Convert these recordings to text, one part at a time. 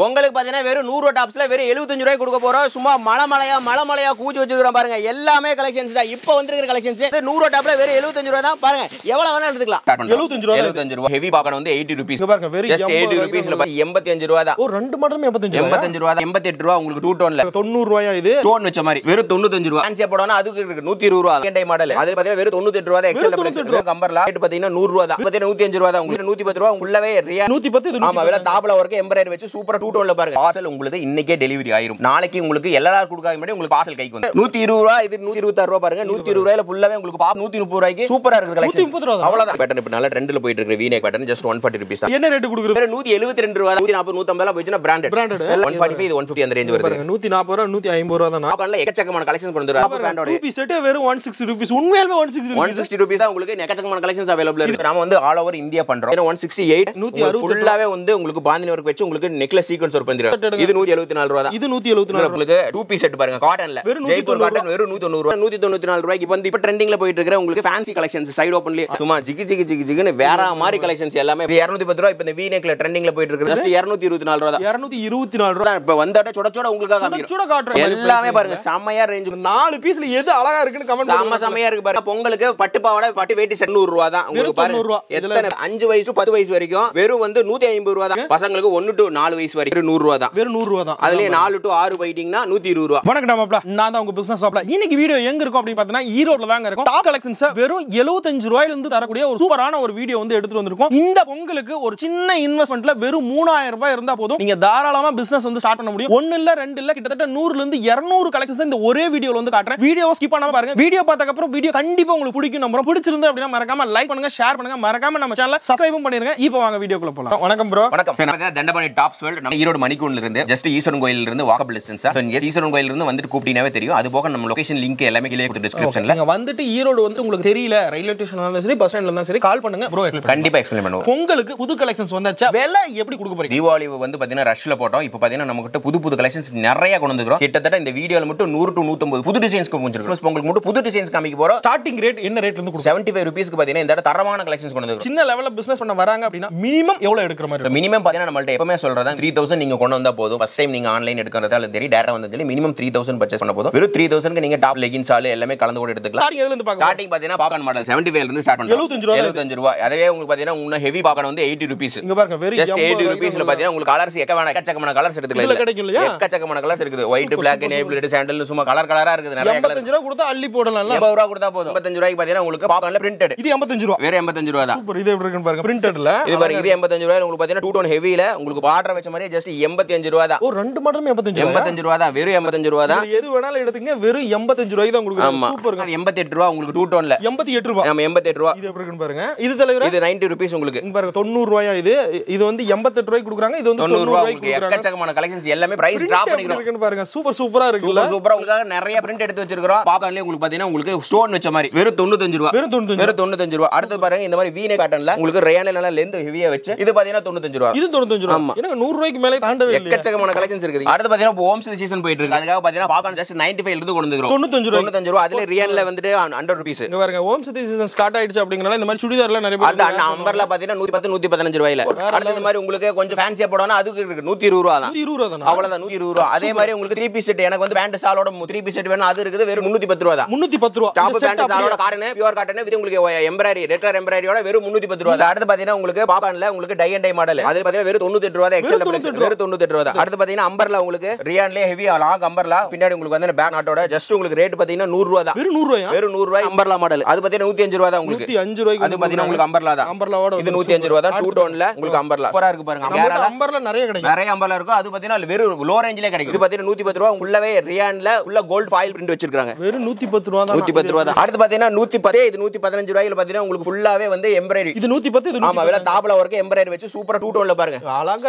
உங்களுக்கு பாத்தீங்கன்னா வெறும் 100 டாப்ஸ்ல வெறும் 75 ரூபாய்க்கு கொடுக்க போறோம். சும்மா மலைமலையா கூச்சி வச்சிருக்கோம் பாருங்க. எல்லாமே கலெக்ஷன்ஸ் தான். இப்போ வந்திருக்கிற கலெக்ஷன்ஸ் 100 டாப்ல வெறும் 75 ரூபாய் தான். பாருங்க எவ்வளவு வேணா எடுத்துக்கலாம். 75 ரூபாய். ஹெவி பாக்கன் வந்து 80 ரூபீஸ். பாருங்க வெறும் ஜஸ்ட் 80 ரூபீஸ்ல 85 ரூபாய் தான். ஓ ரெண்டு மாடலும் 85 ரூபாய். 88 ரூபாய் உங்களுக்கு 2 டோன்ல. 90 ரூபாயா இது? டோன் வச்ச மாதிரி வெறும் 95 ரூபாய். ஃபேன்சியா போடணும் அதுக்கு இருக்கு 120 ரூபாய். Second dye model. அது பாத்தீங்கன்னா வெறும் 98 ரூபாய் தான். எக்ஸல் கம்பர்ல ரேட் பாத்தீங்கன்னா 100 ரூபாய் தான். 105 ரூபாய் தான். உங்களுக்கு 110 ரூபாய் உள்ளவே ரியா 110 இது. ஆமா வெல டாப்ல வர்க்க எம்ப்ராய்டரி வச்சு சூப்பரா 2 டோன்ல பாருங்க. பார்சல் உங்களுக்கு இன்னைக்கே டெலிவரி ஆயிரும். நாளைக்கு உங்களுக்கு எல்லாரும் கொடுக்காத மாதிரி உங்களுக்கு பார்சல் கைக்கு வந்து 120 ரூபாய். இது 126 ரூபாய் பாருங்க. 120 ரூபாயில ஃபுல்லாவே உங்களுக்கு 130 ரூபாய்க்கு சூப்பரா இருக்கு கலெக்ஷன். 130 ரூபாய் அவ்வளவுதான். பேட்டர்ன் இப்ப நல்ல ட்ரெண்ட்ல போயிட்டு இருக்கு. வீநெக் பேட்டர்ன் ஜஸ்ட் 140 ரூபீஸ் தான். என்ன ரேட் கொடுக்குறது? 172 ரூபாய். 140 150 எல்லாம் போயிடுச்சுனா பிராண்டட். 145 இது 150 அந்த ரேஞ்ச் வருது. 140 ரூபாய் 150 ரூபாய் தான். அப்பல்ல எக்கச்சக்கமான கலெக்ஷன் கொண்டு வராங்க. பிராண்டோட 2 பீஸ் செட் வெறும் 160 ரூபீஸ். உண்மையாலுமே 160 ரூபீஸ் தான். உங்களுக்கு எக்கச்சக்கமான கலெக்ஷன்ஸ் அவேலபிள் இருக்கு. நாம வந்து ஆல் ஓவர் இந்தியா பண்றோம். 168 160 ஃபுல்லாவே வந்து உங்களுக்கு பாந்தினி வர்க் வச்சு உங்களுக்கு நெக்லஸ் சீக்வென்ஸ் வர்க் பண்ணிருக்கு. இது 174 ரூபாய் தான். இது 174 உங்களுக்கு 2 பீஸ் செட் பாருங்க. காட்டன்ல ஜெய்ப்பூர் காட்டன் வெறும் 190 ரூபாய். 194 ரூபாய்க்கு வந்து இப்ப ட்ரெண்டிங்ல போயிட்டு இருக்கிற உங்களுக்கு ஃபேன்சி கலெக்ஷன்ஸ் சைடு ஓபன்லயே சும்மா ஜிகி வேற மாதிரி கலெக்ஷன்ஸ் எல்லாமே 210 ரூபாய். இப்ப இந்த வீநெக்ல ட்ரெண்டிங்ல போயிட்டு இருக்கு. ஜஸ்ட் 224 ரூபாய் தான். 224 ரூபாய். இப்ப வந்தட சுட உங்களுக்காக காமிக்கிறோம். எல்லாமே பாருங்க செமையா ரேஞ்ச். 4 பீஸ்ல எது அழகா இருக்குன்னு கமெண்ட் பண்ணுங்க. செமையா இருக்கு பாருங்க. பொங்கலுக்கு பட்டு பாவாடை பட்டு வேட்டி செட் 100 ரூபாய் தான். உங்களுக்கு பாருங்க எத்தனை 5 வயசு 10 வயசு வரைக்கும் வெறும் வந்து 150 ரூபாய் தான். பசங்களுக்கு 1 to 4 வயசு வரைக்கும் 100 ரூபாய் தான். வெறும் 100 ரூபாய் தான். அதுலயே 4 to 6 போயிட்டீங்கன்னா 120 ரூபாய். வணக்கம் மாப்ள, நான் தான் உங்க பிசினஸ் மாப்ள. இன்னைக்கு வீடியோ எங்க இருக்கும் அப்படி பார்த்தா ஈரோட்ல தாங்க இருக்கும். டாப் கலெக்ஷன்ஸ் வெறும் 75 ரூபாயில இருந்து தரக்கூடிய ஒரு சூப்பரான ஒரு வீடியோ வந்து எடுத்துட்டு வந்திருக்கோம். இந்த பொங்கலுக்கு ஒரு சின்ன இன்வெஸ்ட்மென்ட்ல வெறும் 3000 ரூபாய் இருந்தா போதும் நீங்க தாராளமா பிசினஸ் வந்து ஸ்டார்ட் பண்ண முடியும். ஒன்னு இல்ல ரெண்டு இல்ல கிட்டத்தட்ட 100ல இருந்து 200 கலெக்ஷன்ஸ் இந்த ஒரே வீடியோல வந்து காட்டுறேன். வீடியோ ஸ்கிப் பண்ணாம பாருங்க. வீடியோ பார்த்ததுக்கு அப்புறம் வீடியோ கண்டிப்பா உங்களுக்கு பிடிக்கும் நம்புறோம். பிடிச்சிருந்தா அப்படினா மறக்காம லைக் பண்ணுங்க, ஷேர் பண்ணுங்க, மறக்காம நம்ம சேனலை சப்ஸ்கிரைப் பண்ணிருங்க. இப்போ வாங்க வீடியோக்குள்ள போலாம். வணக்கம் ப்ரோ. வணக்கம். நான் தண்டபாணி டாப்ஸ் வேர்ல்ட். நம்ம ஈரோடு மணிக்கூண்ட்ல இருந்து ஜஸ்ட் ஈஸ்வரன் கோயில்ல இருந்து வாக்கபிள் டிஸ்டன்ஸ். சோ நீங்க ஈஸ்வரன் கோயில்ல இருந்து வந்துட்டு கூப்பிட்டீங்கனாவே தெரியும். அது போக நம்ம லொகேஷன் லிங்க் எல்லாமே கீழ கொடுத்து டிஸ்கிரிப்ஷன்ல. நீங்க வந்துட்டு ஈரோடு வந்து உங்களுக்கு தெரியல ரயில்வே ஸ்டேஷன்ல இருந்தா சரி பஸ் ஸ்டாண்ட்ல இருந்தா சரி கால் பண்ணுங்க ப்ரோ. கண்டிப்பா எக்ஸ்பிளைன் பண்ணுவோம். பொங்கலுக்கு புது கலெக்ஷன்ஸ் வந்தாச்சா? விலை எப்படி கொடுக்க போறீங்க? தீபாவளி வந்து பாத்தீங்கன்னா ரஷ்ல போட்டோம். இப்போ பாத்தீங்கன்னா நமக்கு புது கலெக்ஷன்ஸ் நிறைய கொண்டு வந்துறோம். கிட்டத்தட்ட இந்த வீடியோல மட்டும் 100 to 150 புது டிசைன்ஸ் கொண்டு வந்திருக்கோம். பொங்கலுக்கு மட்டும் புது டிசைன்ஸ் காமிக்க போறோம். ஸ்டார்டிங் ரேட் என்ன ரேட்ல இருந்து கொடுக்க? 75 ரூபீஸ்க்கு பாத்தீங்கன்னா இந்த தரமான கலெக்ஷன்ஸ் கொண்டு வந்துறோம். சின்ன லெவல்ல பிசினஸ் பண்ண வராங்க அப்படினா மினிமம் எவ்வளவு எடுக்கிற மாதிரி? மினிமம் பாத்தீங்கன்னா நம்மள்ட்ட எப்பவுமே சொல்றதா 3000 நீங்க கொண்டு வந்தா போதும். ஃபர்ஸ்ட் டைம் நீங்க ஆன்லைன் எடுக்கறதால சரி டைரக்டா வந்ததால மினிமம் 3000 பர்சேஸ் பண்ண போதும். வெறும் 3000 க்கு நீங்க டாப் லெகின்ஸ் ஆல் எல்லாமே கலந்து கூட எடுத்துக்கலாம். ஸ்டார்டிங் எதுல இருந்து பார்க்கலாம்? ஸ்டார்டிங் பாத்தீங்கன்னா பாக்கன் மாடல் 75 ல இருந்து ஸ்டார்ட் பண்றோம். 75 ரூபாய். அதுவே உங்களுக்கு பாத்தீங்கன்னா இன்னும் ஹெவி பாக்கன் வந்து 80 ரூபீஸ். இங்க பாருங்க வெறும் 80 ரூபீஸ்ல பாத்தீங்கன்னா உங்களுக்கு கலர்ஸ் எக்கச்சக்கமான கலர்ஸ் எடுத்துக்கலாம். இதுல கிடைக்கும் இல்லையா? எக்கச்சக்கமான கலர்ஸ் இருக்குது. White, Black, navy red, sandal சும்மா கலரா இருக்குது. நிறைய கலர். 85 ரூபாய் கொடுத்தா அள்ளி போடலாம். 80 ரூபாய் கொடுத்தா போதும். 85 ரூபாய்க்கு பாத்தீங்கன்னா உங்களுக்கு பாக்கன்ல பிரிண்டட். இது 85 ரூபாய். வேற 85 ரூபாய் தான். சூப்பர். இது எப்படி இருக்குன்னு பாருங்க. பிரிண்டட்ல. இது பாருங்க இது 85 ரூபாயில உங்களுக்கு பாத்தீங்கன்னா 2 டோன் ஹெவில உங்களுக்கு பார்டர் வச்ச மாதிரி ஜஸ்ட் 85 ரூபாய் தான். ஓ ரெண்டு மாடலும் 85 ரூபாய் தான். வெறும் 85 ரூபாய் தான். எது வேணாலும் எடுத்துங்க. வெறும் 85 ரூபாய்க்கு தான் கொடுக்குறோம். சூப்பர். அது 88 ரூபாய் உங்களுக்கு 2 டோன்ல. 88 ரூபாய். ஆமா 88 ரூபாய். இது எப்படி இருக்குன்னு பாருங்க. இது தலைவரே இது 90 ரூபீஸ் உங்களுக்கு. இங்க பாருங்க 90 ரூபாயா இது. இது வந்து 88 ரூபாய்க்கு கொடுக்குறாங்க. இது வந்து 90 ரூபாய்க்கு கொடுக்குறாங்க. எக்கச்சக்கமான கலெக்ஷன்ஸ் எல்லாமே பிரைஸ் டிராப் பண்ணிக்கிறோம். பாருங்க சூப்பரா இருக்குல்ல? சூப்பரா உங்களுக்காக நிறைய பிரிண்ட் எடுத்து வச்சிருக்கோம். பாக்கன்லயே உங்களுக்கு பாத்தீங்கன்னா உங்களுக்கு ஸ்டோன் வச்ச மாதிரி வெறும் 95 ரூபாய். வெறும் 95 ரூபாய். அடுத்து பாருங்க இந்த மாதிரி வீநெக் பேட்டர்ன்ல உங்களுக்கு ரயான்ல நல்லா லெந்த் ஹெவியா வச்சு இது பாத்தீங்கன்னா 95 ரூபாய். இது 95 ரூபாய். ஏன்னா 100 ரூபாய்க்கு மேலே தாண்டவே இல்ல. எக்கச்சக்கமான கலெக்ஷன்ஸ் இருக்குது. அடுத்து பாத்தீங்கன்னா ஹோம் சீசன் போயிட்டு இருக்கு. அதுக்காக பாத்தீங்கன்னா பாக்கன் ஜஸ்ட் 95 ல இருந்து கொண்டு வந்துறோம். 95 ரூபாய். அதுல ரியான்ல வந்துட்டு 100 ரூபீஸ். இங்க பாருங்க ஹோம் சீசன் ஸ்டார்ட் ஆயிடுச்சு அப்படிங்கறனால இந்த மாதிரி சுடிதார்ல நிறைய பேர் அந்த அம்பர்ல பாத்தீங்கன்னா 110 115 ரூபாயில. அடுத்து இந்த மாதிரி உங்களுக்கு கொஞ்சம் ஃபேன்சியா போடணும் அதுக்கு இருக்கு 120 ரூபாய் தான். 120 ரூபாய் தான். அவ்வளவுதான் 120 ரூபாய். அதே மாதிரி உங்களுக்கு 3 பீஸ் செட் எனக்கு வந்து பேண்ட் சாலோட 3 பீஸ் செட் வேணும் அது இருக்குது வெறும் 310 ரூபாய் தான். 310 ரூபாய். டாப் பேண்ட் சாலோட காட்டன் பியூர் காட்டன் வித் உங்களுக்கு எம்ப்ராய்டரி ரெட்டர் எம்ப்ராய்டரியோட வெறும் 310 ரூபாய். அடுத்து பாத்தீங்கன்னா உங்களுக்கு பாப்பான்ல உங்களுக்கு டை அண்ட் டை மாடல் அது பாத்தீங்கன்னா வெறும் 98 ரூபாய் தான். எக்ஸல் வெறும் 98 ரூபாய் தான். அடுத்து பாத்தீங்கன்னா அம்பர்ல உங்களுக்கு ரியான்லயே ஹெவி லாங் அம்பர்ல பின்னாடி உங்களுக்கு வந்து பேக் நாட்டோட ஜஸ்ட் உங்களுக்கு ரேட் பாத்தீங்கன்னா 100 ரூபாய் தான். வெறும் 100 ரூபாய். வெறும் 100 ரூபாய் அம்பர்ல மாடல். அது பாத்தீங்கன்னா 105 ரூபாய் தான் உங்களுக்கு. 105 ரூபாய்க்கு அது பாத்தீங்கன்னா உங்களுக்கு அம்பர்ல தான். அம்பர்லாவோட இது 105 ரூபாய் தான். 2 டோன்ல உங்களுக்கு அம்பர்ல சூப்பரா இருக்கு பாருங்க. அம்பர்ல நிறைய கிடைக்கும். நிறைய அம்பர்ல இருக்கும். அது பாத்தீங்கன்னா வெறும் லோ ரேஞ்சிலே கிடைக்கும். இது பாத்தீங்கன்னா 110 ரூபாய். உள்ளவே ரியான்ல உள்ள கோல்ட் ஃபாயில் பிரிண்ட் வச்சிருக்காங்க. வெறும் 110 ரூபாய் தான். 110 ரூபாய் தான். அடுத்து பாத்தீங்கன்னா 110 இது 115 ரூபாயில பாத்தீங்கன்னா உங்களுக்கு ஃபுல்லாவே வந்து எம்ப்ராய்டரி. இது 110 இது ஆமா வெல டாப்ல வர்க்க எம்ப்ராய்டரி வச்சு சூப்பரா 2 டோன்ல பாருங்க.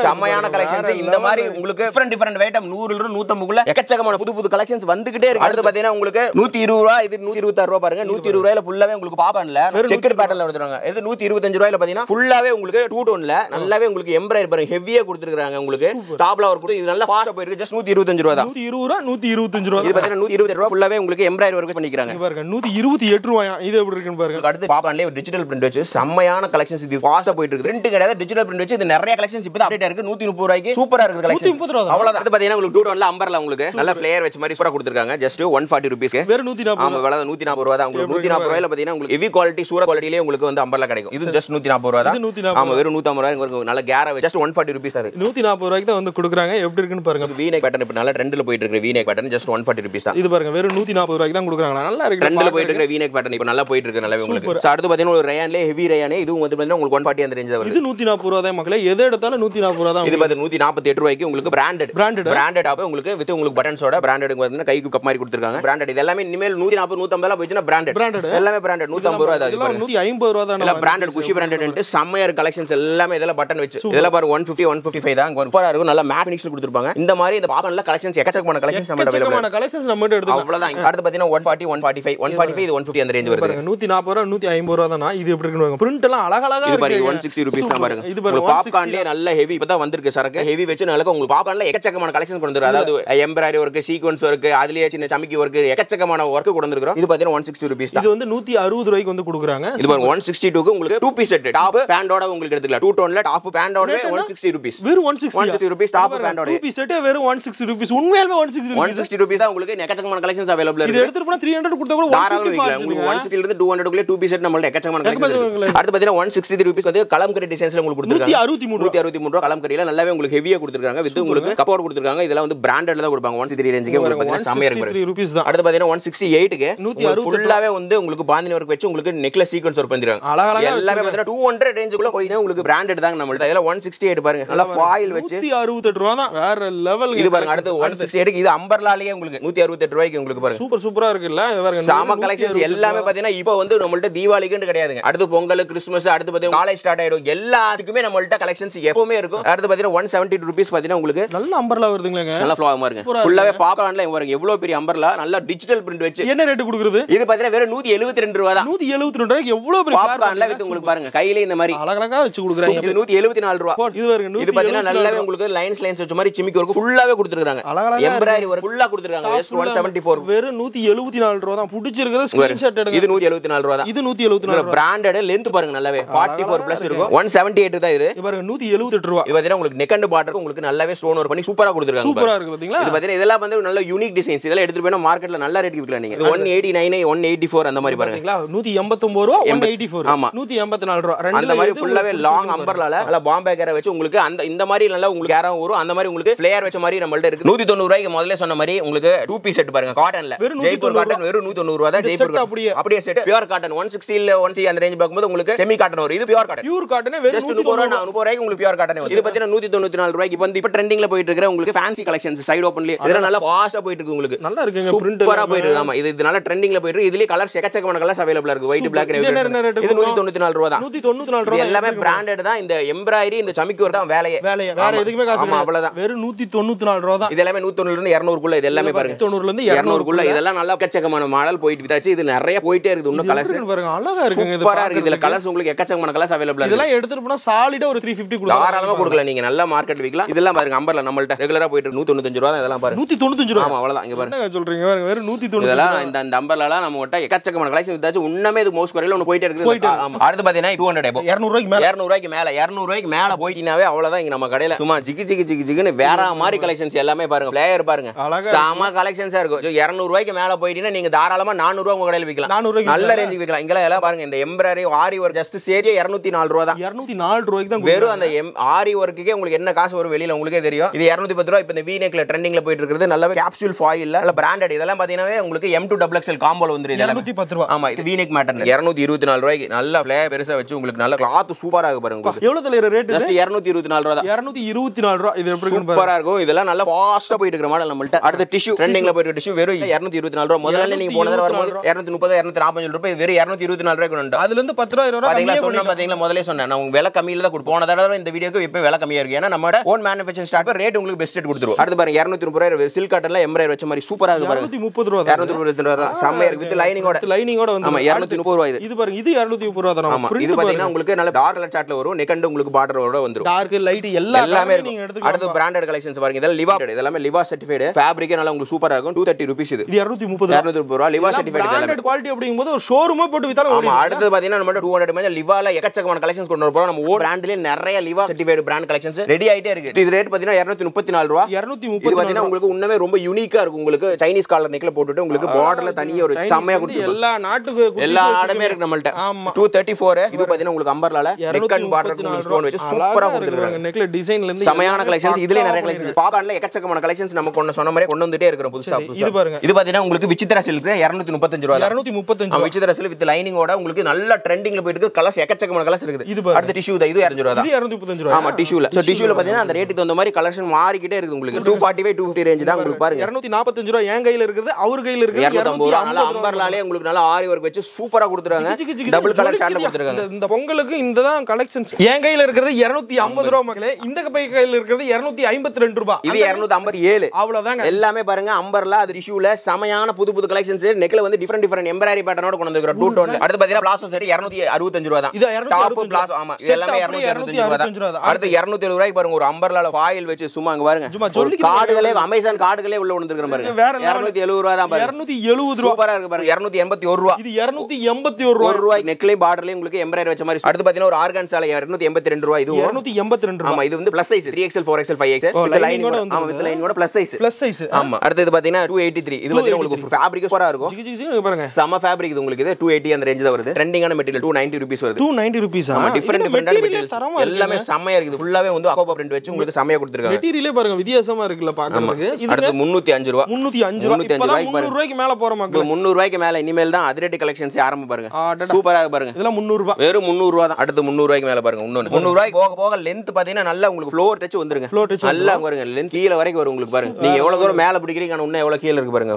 செமையான கலெக்ஷன்ஸ். இந்த மாதிரி உங்களுக்கு டிஃபரண்ட் ஐட்டம் 100 ல இருந்து 150 குள்ள எக்கச்சக்கமான புது கலெக்ஷன்ஸ் வந்துகிட்டே இருக்கு. அடுத்து பாத்தீங்கன்னா உங்களுக்கு 120 ரூபாய் இது 126 ரூபாய் பாருங்க. 120 ரூபாயில ஃபுல்லாவே உங்களுக்கு பாப்பான்ல செக்கட் பேட்டர்ன்ல எடுத்துறாங்க. இது 125 ரூபாயில பாத்தீங்கன்னா ஃபுல்லாவே உங்களுக்கு 2 டோன்ல நல்லாவே உங்களுக்கு எம்ப்ராய்டரி பாருங்க ஹெவியா கொடுத்திருக்காங்க. உங்களுக்கு டாப்ல வர்க் இது நல்லா ஃபாஸ்டா போயிருக்கு. ஜஸ்ட் 125 ரூபாய் தான். 120 ரூபாய் 125 ரூபாய். இது பாத்தீங்கன்னா 128 ரூபாய் ஃபுல்லாவே உங்களுக்கு எம்ப்ராய்டரி வர்க் பண்ணிக்கிறாங்க. இது பாருங்க 128 ரூபாய். இது எப்படி இருக்குன்னு பாருங்க. அடுத்து பாப்பான்ல டிஜிட்டல் பிரிண்ட் வச்சு செமையான கலெக்ஷன்ஸ் இது ஃபாஸ்டா போயிட்டு இருக்கு. பிரிண்ட் கிடையாது டிஜிட்டல் பிரிண்ட் வச்சு இது நிறைய கலெக்ஷன்ஸ் இப்ப அப்டேட் இருக்கு. 130 ரூபாய் ரூபாய்க்கு சூப்பரா இருக்கு கலெக்ஷன். 130 ரூபாய் அவ்வளவுதான். அது பாத்தீங்கன்னா உங்களுக்கு 2 அம்பர்ல உங்களுக்கு நல்ல ஃபிளேயர் வெச்ச மாதிரி சூப்பரா கொடுத்திருக்காங்க. ஜஸ்ட் 140 ரூபீஸ்க்கு வெறும் 140. ஆமா விலை 140 ரூபாய் தான். உங்களுக்கு 140 ரூபாயில பாத்தீங்கன்னா உங்களுக்கு ஹெவி குவாலிட்டி சூர குவாலிட்டிலே உங்களுக்கு வந்து அம்பர்ல கிடைக்கும். இது ஜஸ்ட் 140 ரூபாய் தான். ஆமா வெறும் 150 ரூபாய் உங்களுக்கு நல்ல கேரா ஜஸ்ட் 140 ரூபீஸ் இருக்கு. 140 ரூபாய்க்கு தான் வந்து கொடுக்குறாங்க. எப்படி இருக்குன்னு பாருங்க. வீநெக் பேட்டர்ன் இப்ப நல்ல ட்ரெண்ட்ல போயிட்டு இருக்கு. வீநெக் பேட்டர்ன் ஜஸ்ட் 140 ரூபீஸ் தான். இது பாருங்க வெறும் 140 ரூபாய்க்கு தான் கொடுக்குறாங்க. நல்லா இருக்கு. ட்ரெண்ட்ல போயிட்டு இருக்கு வீநெக் பேட்டர்ன் இப்ப நல்லா போயிட்டு இருக்கு நல்லாவே உங்களுக்கு. சோ அடுத்து பாத்தீங்கன்னா ஒரு ரயான்ல ஹெவி ரயான் இதுவும் வந்து பாத்தீங்கன்னா உங்களுக்கு 140 அந்த ரேஞ்சில வருது. இது 140 ரூபாய் தான் மக்களே. எதை எடுத்தாலும் 140 ரூபாய் தான். இது பாத்தீங்கன்னா 148 ரூபாய்க்கு உங்களுக்கு பிராண்டட் ஆப் உங்களுக்கு வித் உங்களுக்கு பட்டன்ஸோட பிராண்டட் பாத்தீங்கன்னா கைக்கு கப் மாதிரி கொடுத்திருக்காங்க. பிராண்டட் இது எல்லாமே இனிமேல் 140 150 எல்லாம் போயிடுச்சுனா பிராண்டட் எல்லாமே பிராண்டட் 150 ரூபாய் தான். இதெல்லாம் 150 ரூபாய் தான். எல்லாம் பிராண்டட் குஷி பிராண்டட் சம்மர் கலெக்ஷன்ஸ் எல்லாமே இதெல்லாம் பட்டன் வெச்சு இதெல்லாம் பாரு 150 155 தான். சூப்பரா இருக்கும். நல்ல மேட் ஃபினிஷ்ல கொடுத்திருப்பாங்க. இந்த மாதிரி இந்த பாக்கன்ல கலெக்ஷன்ஸ் எக்கச்சக்கமான கலெக்ஷன்ஸ் நம்ம அவைலபிள். எக்கச்சக்கமான கலெக்ஷன்ஸ் நம்ம கிட்ட எடுத்துக்கலாம். அவ்வளவுதான். அடுத்து பாத்தீங்கன்னா 140 145 145 இது 150 அந்த ரேஞ்ச் வருது. 140 ரூபாய் 150 ரூபாய் தான். இது எப்படி இருக்குன்னு பாருங்க. பிரிண்ட் எல்லாம் அழகழகா இருக்கு. இது பாருங்க 160 ரூபீஸ் தான் பாருங்க. இது பாருங்க பாப்கார்ன்லயே நல்ல ஹெவி இப்பதான் வந்திருக்கு சரக்கு. ஹெவி வெச்சு நல்ல உங்களுக்கு பாப்கார்ன்ல எக்கச்சக்கமான கலெக்ஷன்ஸ் கொண்டு வந்திருக்கு. அதாவது எம்ப்ராய்டரி வர்க் சீக்வென்ஸ் வர்க் அதுலயே சின்ன சமிக்கி வர்க் எக்கச்சக்கமான வர்க் கொண்டு வந்திருக்கோம். இது பாத்தீங்கன்னா 160 ரூபீஸ் தான். இது வந்து 160 ரூபாய்க்கு வந்து கொடுக்குறாங்க. இது பாருங்க 162 க்கு உங்களுக்கு 2 பீஸ் செட் டாப் பேண்டோட உங்களுக்கு எடுத்துக்கலாம். 2 டோன்ல டாப் பேண்டோட 160 ரூபீஸ். வெறும் 160 ரூபீஸ் டாப் பேண்டோட 2 பீஸ் செட் வெறும் 160 ரூபாய். உண்மையாலுமே 160 ரூபாய் தான் உங்களுக்கு எக்கச்சக்கமான கலெக்ஷன்ஸ் அவைலபிள் இருக்கு. இது எடுத்துட்டு போனா 300 கொடுத்தா கூட தாராளமா விக்கலாம். உங்களுக்கு 160 ல இருந்து 200 குள்ள 2 பீஸ் செட் நம்மள்ட்ட எக்கச்சக்கமான கலெக்ஷன்ஸ் இருக்கு. அடுத்து பாத்தீங்கன்னா 163 ரூபாய் வந்து கலம்கரி டிசைன்ஸ்ல உங்களுக்கு கொடுத்திருக்காங்க. 163 ரூபாய் கலம்கரியில நல்லாவே உங்களுக்கு ஹெவியா கொடுத்திருக்காங்க. வித் உங்களுக்கு கப்போர்ட் கொடுத்திருக்காங்க. இதெல்லாம் வந்து பிராண்டட்ல தான் கொடுப்பாங்க. 163 ரேஞ்சுக்கு உங்களுக்கு பாத்தீங்கன்னா செமையா இருக்கு. 163 ரூபாய் தான். அடுத்து பாத்தீங்கன்னா 168 க்கு 160 ஃபுல்லாவே வந்து உங்களுக்கு பாந்தினி வர்க் வெச்சு உங்களுக்கு நெக்லஸ் சீக்வென்ஸ் வர்க் பண்ணிருக்காங்க. அழகழகா எல்லாமே பாத்தீங்கன்னா 200 ரேஞ்சுக்குள்ள போயினா உங்களுக்கு பிராண்டட் தான் நம்மள்ட்ட. இதெல்லாம் 168 பாருங்க. நல்லா ஃபாயில் வெச்சு 168 ரூபாய் தான். வேற லெவல். இது பாருங்க அடுத்து 168 க்கு இது அம்பர்லாலயே உங்களுக்கு 168 ரூபாய்க்கு உங்களுக்கு பாருங்க. சூப்பரா இருக்குல்ல. இது பாருங்க சாம கலெக்ஷன்ஸ் எல்லாமே பாத்தீங்கன்னா இப்போ வந்து நம்மள்ட்ட தீபாவளிக்கு கிடையாதுங்க. அடுத்து பொங்கல் கிறிஸ்மஸ் அடுத்து பாத்தீங்கன்னா காலேஜ் ஸ்டார்ட் ஆயிடும். எல்லாத்துக்குமே நம்மள்ட்ட கலெக்ஷன்ஸ் எப்பவுமே இருக்கும். அடுத்து பாத்தீங்கன்னா 172 ரூபாய் பாத்தீங்கன்னா உங்களுக்கு நல்ல அம்பர்லா வருதுங்களேங்க. நல்ல ஃப்ளவர் பாருங்க. ஃபுல்லாவே பாப்கார்ன்ல பாருங்க எவ்வளவு பெரிய அம்பர்லா நல்ல டிஜிட்டல் பிரிண்ட் வெச்சு. என்ன ரேட் கொடுக்குறது? இது பாத்தீங்கன்னா வெறும் 172 ரூபாய் தான். 172 ரூபாய்க்கு எவ்வளவு பெரிய பாப்கார்ன்ல வித் உங்களுக்கு பாருங்க கையில இந்த மாதிரி அழகழகா வெச்சு கொடுக்குறாங்க. இது 174 ரூபாய். இது பாருங்க இது பாத்தீங்கன்னா நல்லாவே உங்களுக்கு லைன்ஸ் வெச்ச மாதிரி சிமிக்கி வர்க் ஃபுல்லாவே கொடுத்திருக்காங்க. எம்ப்ராய்டரி வர்க் ஃபுல்லா கொடுத்திருக்காங்க. ஜஸ்ட் 174 வெறும் 174 ரூபாய் தான். பிடிச்சிருக்குது ஸ்கிரீன்ஷாட் எடுங்க. இது 174 ரூபாய் தான். இது 174 ரூபாய். பிராண்டட் லெந்த் பாருங்க நல்லாவே 44 பிளஸ் இருக்கும். 178 தான் இது. இது பாருங்க 178 ரூபாய். இது பாத்தீங்கன்னா உங்களுக்கு நெக் அண்ட் பார்டர் உங்களுக்கு நல்லாவே ஸ்டோன் வர்க் பண்ணி சூப்பரா கொடுத்திருக்காங்க. சூப்பரா இருக்கு பாத்தீங்களா? இது பாத்தீங்கன்னா இதெல்லாம் வந்து நல்ல யூனிக் டிசைன்ஸ். இதெல்லாம் எடுத்துட்டு போனா மார்க்கெட்ல நல்ல ரேட்டுக்கு விக்கலாம் நீங்க. இது 189 184 அந்த மாதிரி பாருங்க. 189 ரூபாய் 184. ஆமா 184 ரூபாய். அந்த மாதிரி ஃபுல்லாவே லாங் அம்பர்லால நல்ல பாம்பே கேர வெச்சு உங்களுக்கு அந்த இந்த மாதிரி நல்லா உங்களுக்கு கேரா வரும். அந்த மாதிரி உங்களுக்கு ஃப்ளேயர் வெச்ச மாதிரி நம்மள்ட்ட இருக்கு. 190 ரூபாய்க்கு முதல்ல சொன்ன மாதிரி உங்களுக்கு 2 பீஸ் செட் பாருங்க காட்டன்ல. ஜெய்ப்பூர் காட்டன் வெறும் 190 ரூபாய் தான். ஜெய்ப்பூர் அப்படியே செட் பியூர் காட்டன் 160 ல 160 அந்த ரேஞ்ச் பாக்கும்போது உங்களுக்கு செமி காட்டன் வரும். இது பியூர் காட்டன். பியூர் காட்டன் வெறும் 30 ரூபாய்க்கு உங்களுக்கு பியூர் காட்டன் வரும். இது பாத்தீங்கன்னா 194 ரூபாய்க்கு இப்ப ட்ரெண்டிங்ல போயிட்டு இருக்கிற உங்களுக்கு ஃபேன்சி கலெக்ஷன்ஸ் சைடு ஓபன்ல இதெல்லாம் நல்லா ஃபாஸ்டா போயிட்டு இருக்கு உங்களுக்கு. நல்லா இருக்குங்க பிரிண்ட் சூப்பரா போயிட்டு இருக்கு. ஆமா இது நல்ல ட்ரெண்டிங்ல போயிட்டு இருக்கு. இதுலயே கலர்ஸ் எக்கச்சக்கமான கலர்ஸ் அவைலபிளா இருக்கு. ஒயிட் பிளாக் இது 194 ரூபாய் தான். 194 ரூபாய். எல்லாமே பிராண்டட் தான். இந்த எம்ப்ராய்டரி இந்த சமிக்கி வர்க் தான் வேலையே. வேற எதுக்குமே காசு இல்ல. அவ்வளவுதான். வெறும் 194 ரூபாய் தான். இது எல்லாமே 190 ல இருந்து 200 குள்ள இது எல்லாமே பாருங்க. 190 ல இருந்து 200 குள்ள இதெல்லாம் நல்லா எக்கச்சக்கமான மாடல் போயிட்டு விதாச்சு. இது நிறைய போயிட்டே இருக்குது. இன்னும் கலர்ஸ் பாருங்க அழகா இருக்குங்க. இது சூப்பரா இருக்கு. இதுல கலர்ஸ் உங்களுக்கு எக்கச்சக்கமான கலர்ஸ் அவைலபிளா இருக்கு. இதெல்லாம் எடுத்துட்டு போனா சாலிடா ஒரு 350 கொடுக்கலாம். தாராளமா கொடுக்கலாம். நீங்க நல்ல மார்க்கெட் விக்கலாம். இதெல்லாம் பாருங்க அம்பர்ல நம்மள்ட்ட ரெகுலரா போயிட்டு 195 ரூபாய் தான். இதெல்லாம் பாருங்க 195 ரூபாய். ஆமா அவ்வளவுதான். இங்க பாருங்க என்ன சொல்றீங்க பாருங்க வெறும் 195. இதெல்லாம் இந்த அம்பர்லாம் நம்ம கிட்ட எக்கச்சக்கமான கலெக்ஷன் விதாச்சு. உண்மையே இது மோஸ்ட் குறையில ஒன்னு போயிட்டே இருக்கு. ஆமா அடுத்து பாத்தீங்கன்னா 200 இப்போ 200 ரூபாய்க்கு மேல 200 ரூபாய்க்கு மேல போயிட்டீனாவே அவ்வளவுதான். இங்க நம்ம கடையில சும்மா ஜிகின்னு வேற மாதிரி கலெக்ஷன்ஸ் எல்லாமே பாருங்க. ஃப்ளேயர் பாருங்க சாமா கலெக்ஷன்ஸா இருக்கும். 200 ரூபாய்க்கு மேல போயிட்டீங்கன்னா நீங்க தாராளமா 400 ரூபாய் உங்க கடையில விக்கலாம். 400 ரூபாய்க்கு நல்ல ரேஞ்சுக்கு விக்கலாம். இங்க எல்லாம் பாருங்க இந்த எம்ப்ராய்டரி ஆரி வர்க் ஜஸ்ட் சேரியா 204 ரூபாய் தான். 204 ரூபாய்க்கு தான் வெறும் அந்த ஆரி வர்க்குக்கே உங்களுக்கு என்ன காசு வரும் வெளியில உங்களுக்கே தெரியும். இது 210 ரூபாய். இப்போ இந்த V-neckல ட்ரெண்டிங்ல போயிட்டு இருக்குது. நல்ல கேப்சூல் ஃபாயில்ல நல்ல பிராண்டட். இதெல்லாம் பாத்தீங்கன்னா உங்களுக்கு M2XXL காம்போல வந்துரும். இது 210 ரூபாய். ஆமா இது V-neck மேட்டர்ன் 224 ரூபாய்க்கு நல்ல ஃப்ளேவர் பெருசா வச்சு உங்களுக்கு நல்ல கிளாத் சூப்பரா இருக்கு பாருங்க. எவ்வளவு தலையற ரேட்? ஜஸ்ட் 224 ரூபாய் தான். 224 ரூபாய். இது எப்படி இருக்கு சூப்பரா இருக்கும். இதெல்லாம் நல்ல ஃபாஸ்டா போயிட்டு இருக்கிற மாடல் நம்மள்ட்ட. அடுத்து டிஷ்யூ ட்ரெண்டிங்ல போயிட்டு டிஷ்யூ வெறும் 224 ரூபாய். முதல்ல நீங்க போன தடவை வரும்போது 230 245 ரூபாய். இது வெறும் 224 ரூபாய்க்கு உண்டு. அதுல இருந்து 10 ரூபாய் 20 ரூபாய் பாத்தீங்களா சொன்னா பாத்தீங்களா முதல்ல சொன்னேன் நான் உங்களுக்கு விலை கம்மியில தான் கொடுப்போம். போன தடவை இந்த வீடியோக்கு எப்பவும் விலை கம்மியா இருக்கு. ஏன்னா நம்மளோட ஓன் மேனுஃபேக்சரிங் ஸ்டார்ட் ரேட் உங்களுக்கு பெஸ்ட் ரேட் கொடுத்துருவோம். அடுத்து பாருங்க 230 ரூபாய் சில்க் காட்டன்ல எம்ப்ராய்டரி வச்ச மாதிரி சூப்பரா இருக்கு பாருங்க. 230 ரூபாய். 230 ரூபாய் தான். செமையா இருக்கு. வித் லைனிங்கோட வந்து ஆமா 230 ரூபாய். இது பாருங்க இது 230 ரூபாய் தான். ஆமா இது பாத்தீங்கன்னா உங்களுக்கு நல்ல டார்க் கலர் சார்ட்ல வரும். நெக் அண்ட் உங்களுக்கு பார்டரோட வந்துரும். டார்க் லைட் எல்லாமே நீங்க எடுத்துக்கலாம். அடுத்து பிராண்டட் கலெக்ஷன்ஸ் பாருங்க. இதெல்லாம் லிவா இதெல்லாம் லிவா சர்டிஃபைட் ஃபேப்ரிக் நல்லா உங்களுக்கு சூப்பரா இருக்கும். 230 ரூபாய் இது. 230 ரூபாய் லிவா சர்டிஃபைட் பிராண்டட் குவாலிட்டி அப்படிங்கும்போது ஒரு ஷோரூமே போட்டு வித்தாலும் ஆமா. அடுத்து பாத்தீங்கன்னா நம்ம 200 மேல லிவால எக்கச்சக்கமான கலெக்ஷன்ஸ் கொண்டு வரப் போறோம். நம்ம ஓன் பிராண்ட்லயே நிறைய லிவா சர்டிஃபைட் பிராண்ட் கலெக்ஷன்ஸ் ரெடி ஆயிட்டே இருக்கு. இது ரேட் பாத்தீங்கன்னா 234 ரூபாய். 234. இது பாத்தீங்கன்னா உங்களுக்கு உண்மையே ரொம்ப யூனிக்கா இருக்கும். உங்களுக்கு சைனீஸ் காலர் நெக்ல போட்டுட்டு உங்களுக்கு பார்டர்ல தனியா ஒரு செமையா கொடுத்து எல்லா நாட்டுக்கு எல்லா நாடுமே இருக்கு நம்மள்ட்ட. 234. இது பாத்தீங்கன்னா உங்களுக்கு அம்பர்லால நெக் அண்ட் பார்டர் உங்களுக்கு ஸ்டோன் வச்சு சூப்பரா கொடுத்திருக்காங்க. நெக்ல டிசைன்ல இருந்து செமையான கலெக்ஷன்ஸ். இதுல நிறைய கலெக்ஷன்ஸ் பாபான்ல எக்கச்சக்கமான கலெக்ஷன்ஸ் நம்ம சொன்ன மாதிரி கொண்டு வந்துட்டே இருக்கோம் புதுசா. இது பாருங்க. இது பாத்தீங்கன்னா உங்களுக்கு விசித்ரா சில்க் 235 ரூபாய். 235. விசித்ரா சில்க் வித் லைனிங்கோட உங்களுக்கு நல்ல ட்ரெண்டிங்ல போயிட்டு இருக்கு. கலர்ஸ் எக்கச்சக்கமான கலர்ஸ் இருக்குது. அடுத்து டிஷ்யூ தான். இது 200 ரூபாய். 235 ரூபாய். ஆமா டிஷ்யூல. சோ டிஷ்யூல பாத்தீங்கன்னா அந்த ரேட்டுக்கு தகுந்த மாதிரி கலெக்ஷன் மாறிக்கிட்டே இருக்கு உங்களுக்கு. 245 250 ரேஞ்ச் தான் உங்களுக்கு பாருங்க. 245 ரூபாய் என் கையில இருக்குது, அவர் கையில இருக்குது 250 ரூபாய். நல்ல அம்பர்லாலே உங்களுக்கு நல்ல ஆரி வர்க் வச்சு சூப்பரா கொடுத்துறாங்க. டபுள் கலர் சார்ட்ல கொடுத்துருக்காங்க. இந்த பொங்கலுக்கு இந்த தான் கலெக்ஷன்ஸ். என் கையில இருக்குது 250 ரூபாய் மக்களே. இந்த கையில இருக்குது 252 ரூபாய். இது 257. அவ்வளவுதாங்க. எல்லாமே பாருங்க அம்பர்லா அது டிஷ்யூல சமையான புது கலெக்ஷன்ஸ். நெக்ல வந்து டிஃபரண்ட் எம்ப்ராய்டரி பேட்டர்னோட கொண்டு வந்திருக்கோம். டூ டோன்ல. அடுத்து பாத்தீங்கன்னா பிளாசோ செட் 265 ரூபாய் தான். இது டாப் பிளாசோ. ஆமா இது எல்லாமே 265 ரூபாய் தான். அடுத்து 270 ரூபாய்க்கு பாருங்க ஒரு அம்பர்லால ஃபாயில் வச்சு சும்மா அங்க பாருங்க. கார்டுகளே அமேசான் கார்டுகளே உள்ள வந்திருக்காங்க பாருங்க. 270 ரூபாய் தான் பாருங்க. 270 ரூபாய். சூப்பரா இருக்கு பாருங்க. 281 ரூபாய். இது 281 ரூபாய். 1 ரூபாய் நெக்லையும் பார்டர்லயும் உங்களுக்கு எம்ப்ராய்டரி வச்ச மாதிரி. அடுத்து பாத்தீங்கன்னா ஒரு ஆர்கான்சால 282 ரூபாய். இது 282 ரூபாய். ஆமா இது வந்து plus size 3XL 4XL 5XL with லைனிங்கோட வந்து. ஆமா வித் லைனிங்கோட பிளஸ் சைஸ். ஆமா அடுத்து இது பாத்தீங்கன்னா 283. இது பாத்தீங்கன்னா உங்களுக்கு ஃபேப்ரிக் சூப்பரா இருக்கும். பாருங்க சம ஃபேப்ரிக் இது உங்களுக்கு. இது 280 அந்த ரேஞ்ச் தான் வருது. ட்ரெண்டிங்கான மெட்டீரியல் 290 ரூபீஸ் வருது. 290 ரூபீஸ். ஆமா டிஃபரண்ட் மெட்டீரியல்ஸ் எல்லாமே செமையா இருக்குது. ஃபுல்லாவே வந்து அக்கோபா பிரிண்ட் வச்சு உங்களுக்கு செமையா கொடுத்திருக்காங்க. மெட்டீரியலே பாருங்க வித்தியாசமா இருக்குல பாக்குறதுக்கு. அடுத்து 305 ரூபாய். 305 ரூபாய். இப்பதான் 300 ரூபாய்க்கு மேல போற மக்களே. 300 ரூபாய்க்கு மேல இனிமேல் தான் அதிரடி கலெக்ஷன்ஸ் ஆரம்ப பாருங்க. சூப்பரா பாருங்க. இதெல்லாம் 300 ரூபாய். வெறும் 300 ரூபாய் தான். அடுத்து 300 ரூபாய்க்கு மேல பாருங்க. இன்னொன்னு 300 ரூபாய்க்கு போக லெந்த் பாத்தீங்கன்னா நல்லா உங்களுக்கு ஃப்ளோர் டச் வந்துருங்க. நல்லா பாருங்க லெந்த் கீழ வரைக்கும் வரும் உங்களுக்கு பாருங்க. நீங்க எவ்வளவு தூரம் மேல பிடிக்கிறீங்க ஆனா இன்னும் எவ்வளவு கீழ இருக்கு பாருங்க.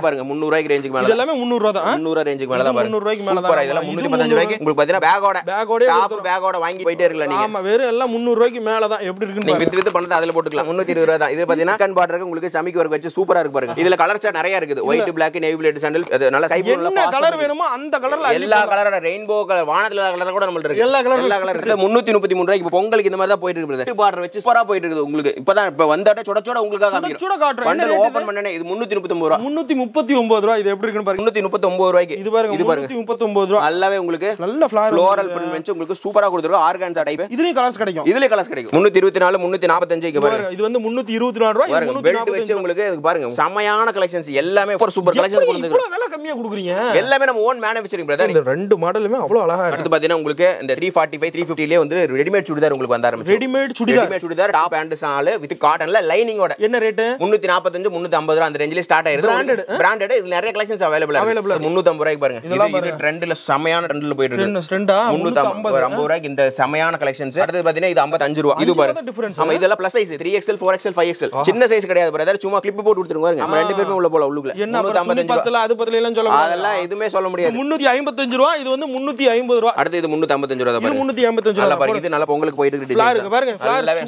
பாருங்க 300 ரூபாய்க்கு ரேஞ்சுக்கு மேல. இதெல்லாம் 300 ரூபாய் தான். 300 ரேஞ்சுக்கு மேல தான் பாருங்க. 300 ரூபாய்க்கு மேல தான். சூப்பரா இதெல்லாம் 315 ரூபாய்க்கு உங்களுக்கு பாத்தீங்கன்னா பேக்கோட டாப் பேக்கோட வாங்கி போயிட்டே இருக்கலாம் நீங்க. ஆமா வெறும் எல்லாம் 300 ரூபாய்க்கு மேல தான். எப்படி இருக்குன்னு நீங்க வித்து பண்ணது அதுல போட்டுக்கலாம். 320 ரூபாய் தான். இது பாத்தீங்கன்னா கன் பார்டருக்கு உங்களுக்கு சமிக்கு வர்க் வச்சு சூப்பரா இருக்கு பாருங்க. இதுல கலர் சார்ட் நிறைய இருக்குது. White black navy plate sandal அது நல்ல ஸ்கை ப்ளூல என்ன கலர் வேணுமோ அந்த கலர்ல எல்லா கலரோட ரெயின்போ கலர் வானத்துல கலர் கூட நம்மள்ட்ட இருக்கு. எல்லா கலர் இருக்கு. 333 ரூபாய்க்கு பொங்கலுக்கு இந்த மாதிரி தான் போயிட்டு இருக்கு. பார்டர் வச்சு சூப்பரா போயிட்டு இருக்குது உங்களுக்கு. இப்பதான் இப்ப வந்தாட்ட சுட உங்களுக்காக காமிக்கிறோம். சுட காட்றேன். பண்டல் ஓபன் பண்ணனே இது 339 ரூபாய். 339 ரூபாய். இது எப்படி இருக்குன்னு பாருங்க. 339 ரூபாய்க்கு. இது பாருங்க 339 ரூபாய். நல்லாவே உங்களுக்கு நல்ல ஃப்ளோரல் பிரிண்ட் வச்சு உங்களுக்கு சூப்பரா கொடுத்துருக்கோம். Organza type. இதுலயே கலர்ஸ் கிடைக்கும். 324 345 இங்க பாருங்க. இது வந்து 324 ரூபாய். இது பெல்ட் வச்சு உங்களுக்கு இது பாருங்க செமையான கலெக்ஷன்ஸ் எல்லாமே சூப்பர் கலெக்ஷன் கொடுத்துருக்கோம். இவ்வளவு விலை கம்மியா கொடுக்குறீங்க. எல்லாமே நம்ம ஓன் மேனுஃபேக்சரிங் பிரதர். இந்த ரெண்டு மாடலுமே அவ்வளவு அழகா இருக்கு. அடுத்து பாத்தீங்கன்னா உங்களுக்கு இந்த 345 350 லே வந்து ரெடிமேட் சுடிதார் உங்களுக்கு வந்த ஆரம்பிச்சு. ரெடிமேட் சுடிதார் டாப் அண்ட் சால் வித் காட்டன்ல லைனிங்கோட. என்ன ரேட்? 345 350 ரூபாய் அந்த ரேஞ்சிலே ஸ்டார்ட் ஆயிருது. பிராண்டட் இது நிறைய கலெக்ஷன்ஸ் அவேலபிள் 350 ரூபாய்க்கு பாருங்க. இது ட்ரெண்ட்ல செமையான ட்ரெண்ட்ல போயிட்டு இருக்கு. ட்ரெண்டா 350 ரூபாய்க்கு இந்த செமையான கலெக்ஷன்ஸ். அடுத்து பாத்தீங்கன்னா இது 55 ரூபாய். இது பாருங்க. ஆமா இதெல்லாம் plus size 3XL 4XL 5XL. சின்ன சைஸ் கிடையாது பிரதர். சும்மா கிளிப் போட்டு கொடுத்துருங்க பாருங்க. நம்ம ரெண்டு பேரும் உள்ள போல உள்ளுக்குள்ள. 355 ரூபாய். அது பத்தில எல்லாம் சொல்ல அதெல்லாம் எதுமே சொல்ல முடியாது. 355 ரூபாய். இது வந்து 350 ரூபாய். அடுத்து இது 355 ரூபாய் பாருங்க. 355 ரூபாய் பாருங்க. இது நல்ல பொங்கலுக்கு போயிட்டு இருக்கு. டிசைன் பாருங்க.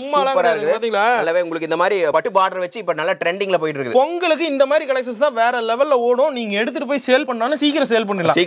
சூப்பரா இருக்கு பாத்தீங்களா? நல்லாவே உங்களுக்கு இந்த மாதிரி பட்டு பார்டர் வச்சு இப்ப நல்ல ட்ரெண்டிங்ல போயிட்டு இருக்கு. பொங்கலுக்கு இந்த மாதிரி கலெக்ஷன்ஸ் தான் வேற லெவல்ல ஓடும். நீங்க எடுத்துட்டு போய் சேல் பண்ணாலும் சீக்கிரம் சேல் பண்ணிடலாம்.